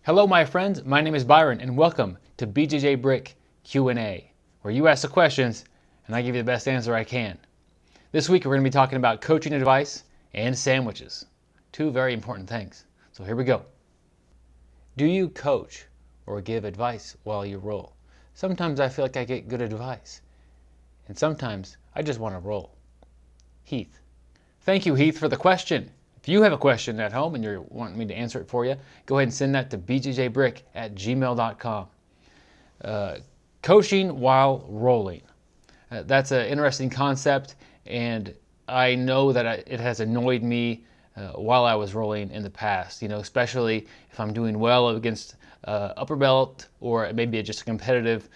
Hello my friends, my name is Byron and welcome to BjjBrick Q&A, where you ask the questions and I give you the best answer I can. This week we're going to be talking about coaching advice and sandwiches. Two very important things. So here we go. Do you coach or give advice while you roll? Sometimes I feel like I get good advice and sometimes I just want to roll. Heath. Thank you, Heath, for the question. If you have a question at home and you're wanting me to answer it for you, go ahead and send that to bjjbrick@gmail.com. Coaching while rolling. That's an interesting concept, and I know that it has annoyed me while I was rolling in the past, especially if I'm doing well against upper belt or maybe just a competitive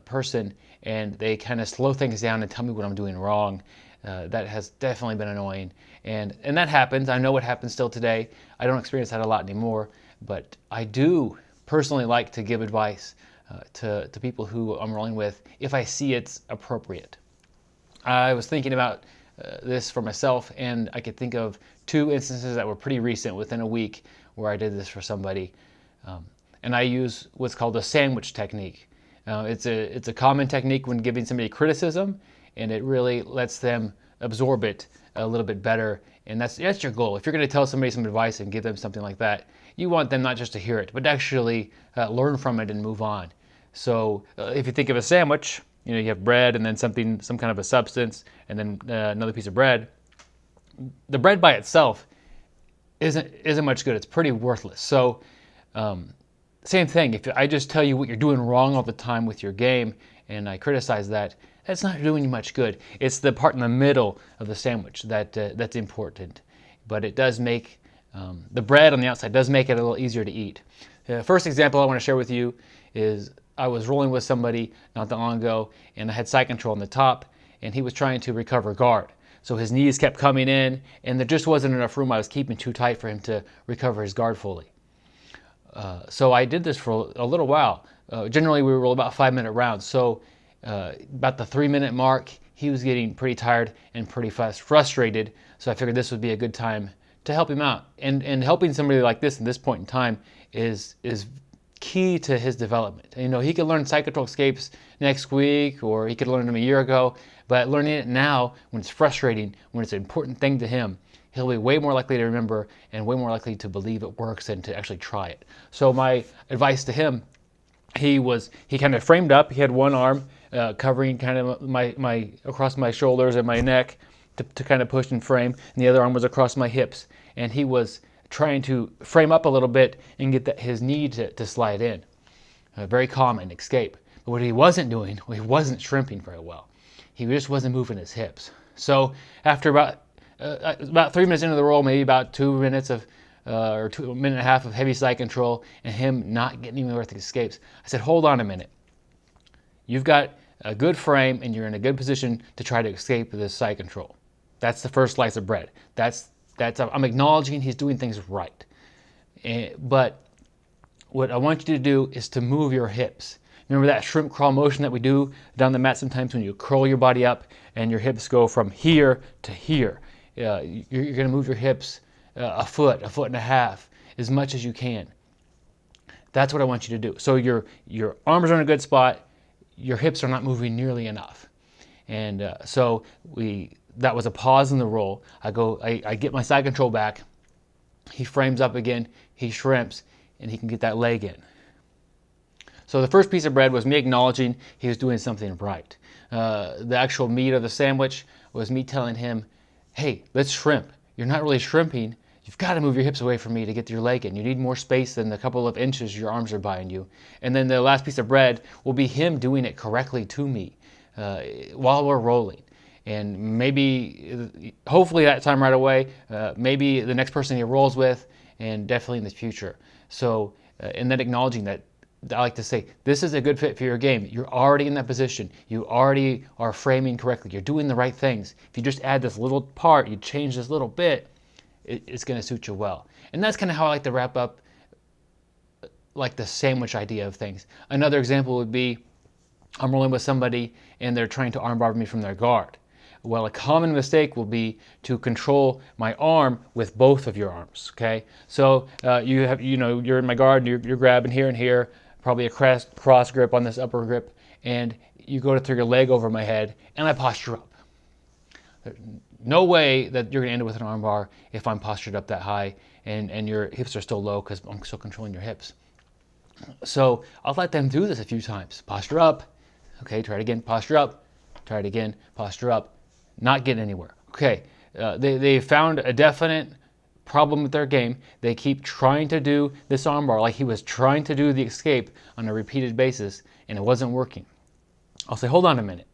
person, and they kind of slow things down and tell me what I'm doing wrong. That has definitely been annoying, and that happens. I know it happens still today. I don't experience that a lot anymore, but I do personally like to give advice to people who I'm rolling with if I see it's appropriate. I was thinking about this for myself, and I could think of two instances that were pretty recent within a week where I did this for somebody, and I use what's called a sandwich technique. It's a common technique when giving somebody criticism, and it really lets them absorb it a little bit better. And that's your goal. If you're going to tell somebody some advice and give them something like that, you want them not just to hear it, but actually learn from it and move on. So if you think of a sandwich, you have bread and then some kind of a substance, and then another piece of bread. The bread by itself isn't much good. It's pretty worthless. So same thing. If I just tell you what you're doing wrong all the time with your game, and I criticize that, that's not doing you much good. It's the part in the middle of the sandwich that's important. But it does make the bread on the outside does make it a little easier to eat. The first example I want to share with you is I was rolling with somebody not that long ago, and I had side control on the top, and he was trying to recover guard. So his knees kept coming in, and there just wasn't enough room. I was keeping too tight for him to recover his guard fully. So I did this for a little while. Generally, we roll about 5-minute rounds. So about the 3-minute mark, he was getting pretty tired and pretty frustrated. So I figured this would be a good time to help him out. And helping somebody like this at this point in time is key to his development. He could learn side control escapes next week, or he could learn them a year ago. But learning it now, when it's frustrating, when it's an important thing to him, he'll be way more likely to remember and way more likely to believe it works and to actually try it. So my advice to him, he kind of framed up. He had one arm covering kind of my across my shoulders and my neck to kind of push and frame, and the other arm was across my hips. And he was trying to frame up a little bit and get his knee to slide in. Very common escape. But what he wasn't doing, he wasn't shrimping very well. He just wasn't moving his hips. So after about 3 minutes into the roll, maybe about 2 minutes of or 1.5 minutes of heavy side control, and him not getting anywhere with the escapes, I said, hold on a minute. You've got a good frame and you're in a good position to try to escape this side control. That's the first slice of bread. I'm acknowledging he's doing things right. But what I want you to do is to move your hips. Remember that shrimp crawl motion that we do down the mat sometimes when you curl your body up and your hips go from here to here. You're going to move your hips a foot and a half, as much as you can. That's what I want you to do. So your arms are in a good spot, your hips are not moving nearly enough. And so that was a pause in the roll. I get my side control back, he frames up again, he shrimps, and he can get that leg in. So the first piece of bread was me acknowledging he was doing something right. The actual meat of the sandwich was me telling him, hey, let's shrimp. You're not really shrimping. You've got to move your hips away from me to get your leg in. You need more space than the couple of inches your arms are behind you. And then the last piece of bread will be him doing it correctly to me while we're rolling. And maybe, hopefully that time right away, maybe the next person he rolls with, and definitely in the future. So, and then acknowledging that, I like to say, this is a good fit for your game. You're already in that position. You already are framing correctly. You're doing the right things. If you just add this little part, you change this little bit, it's going to suit you well. And that's kind of how I like to wrap up like the sandwich idea of things. Another example would be, I'm rolling with somebody and they're trying to armbar me from their guard. Well, a common mistake will be to control my arm with both of your arms. Okay, so you're in my guard, and you're grabbing here and here, probably a cross grip on this upper grip, and you go to throw your leg over my head, and I posture up. No way that you're going to end up with an arm bar if I'm postured up that high and your hips are still low because I'm still controlling your hips. So I'll let them do this a few times. Posture up. Okay, try it again. Posture up. Try it again. Posture up. Not getting anywhere. Okay, they found a definite problem with their game. They keep trying to do this arm bar like he was trying to do the escape on a repeated basis, and it wasn't working. I'll say, hold on a minute.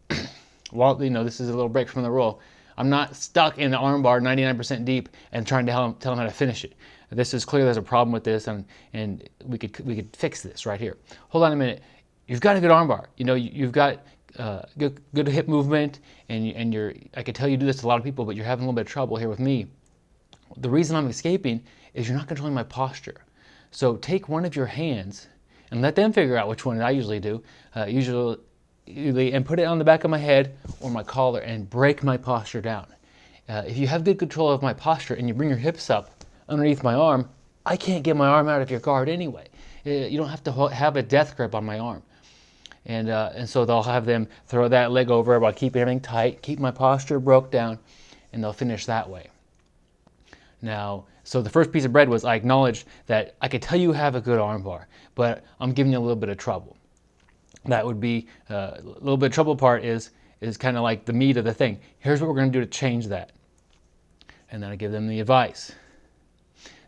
Well, this is a little break from the rule. I'm not stuck in the arm bar 99% deep and trying to tell them how to finish it. This is clear there's a problem with this, and we could fix this right here. Hold on a minute. You've got a good arm bar. You've got good hip movement, and I could tell you do this to a lot of people, but you're having a little bit of trouble here with me. The reason I'm escaping is you're not controlling my posture. So take one of your hands and let them figure out which one I usually do. And put it on the back of my head or my collar and break my posture down. If you have good control of my posture and you bring your hips up underneath my arm, I can't get my arm out of your guard anyway. You don't have to have a death grip on my arm. And so they'll have them throw that leg over while keeping everything tight, keep my posture broke down, and they'll finish that way. Now, so the first piece of bread was I acknowledged that I could tell you have a good arm bar, but I'm giving you a little bit of trouble. That would be a little bit of trouble part is kind of like the meat of the thing. Here's what we're going to do to change that. And then I give them the advice.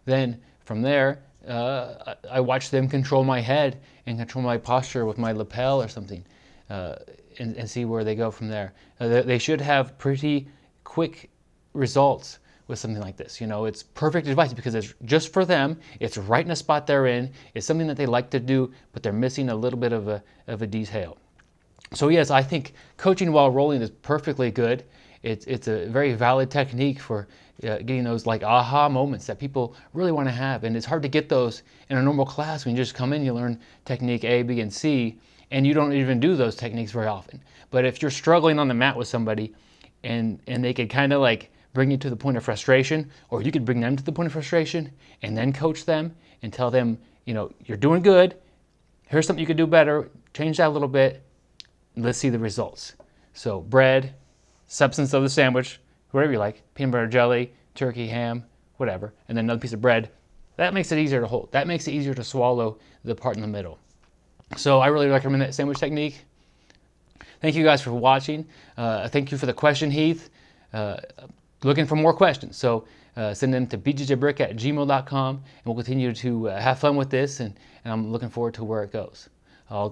Then from there, I watch them control my head and control my posture with my lapel or something and see where they go from there. They should have pretty quick results with something like this. It's perfect advice because it's just for them. It's right in a spot they're in. It's something that they like to do, but they're missing a little bit of a detail. So yes, I think coaching while rolling is perfectly good. It's a very valid technique for getting those like aha moments that people really want to have. And it's hard to get those in a normal class when you just come in, you learn technique A, B, and C, and you don't even do those techniques very often. But if you're struggling on the mat with somebody and they could kind of like bring you to the point of frustration, or you could bring them to the point of frustration and then coach them and tell them, you're doing good. Here's something you could do better. Change that a little bit. Let's see the results. So bread, substance of the sandwich, whatever you like, peanut butter jelly, turkey, ham, whatever, and then another piece of bread. That makes it easier to hold. That makes it easier to swallow the part in the middle. So I really recommend that sandwich technique. Thank you guys for watching. Thank you for the question, Heath. Looking for more questions, so send them to BjjBrick@gmail.com, and we'll continue to have fun with this, and I'm looking forward to where it goes.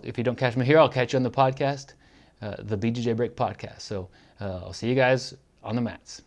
If you don't catch me here, I'll catch you on the podcast, the BjjBrick podcast. So I'll see you guys on the mats.